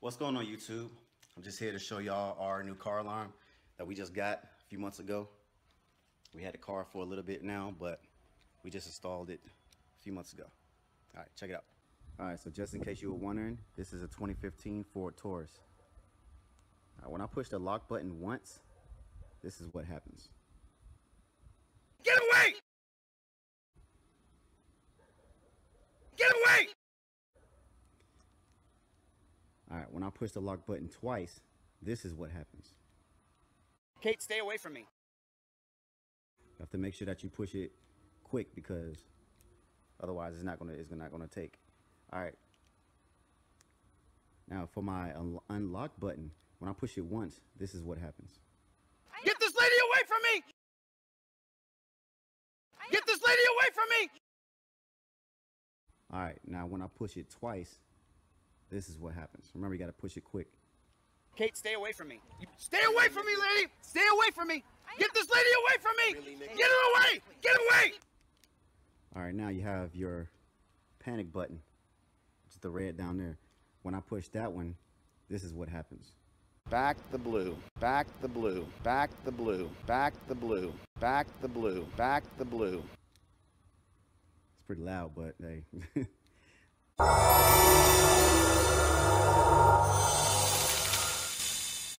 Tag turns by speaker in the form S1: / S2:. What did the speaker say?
S1: What's going on, YouTube? I'm just here to show y'all our new car alarm that we just got a few months ago. We had the car for a little bit now, but we just installed it a few months ago. All right, check it out. All right, so just in case you were wondering, this is a 2015 Ford Taurus. All right, when I push the lock button once, this is what happens.
S2: Get away! Get away!
S1: All right, when I push the lock button twice, this is what happens.
S2: Kate, stay away from me.
S1: You have to make sure that you push it quick because otherwise it's not gonna take. All right. Now for my unlock button, when I push it once, this is what happens.
S2: Get this lady away from me! Get this lady away from me!
S1: All right, now when I push it twice, this is what happens. Remember, you gotta push it quick.
S2: Kate, stay away from me. Stay away from me, lady! Stay away from me! Get this lady away from me! Get her away! Get away!
S1: All right, now you have your panic button, which is the red down there. When I push that one, this is what happens.
S3: Back the blue, back the blue, back the blue, back the blue, back the blue, back the blue.
S1: It's pretty loud, but hey.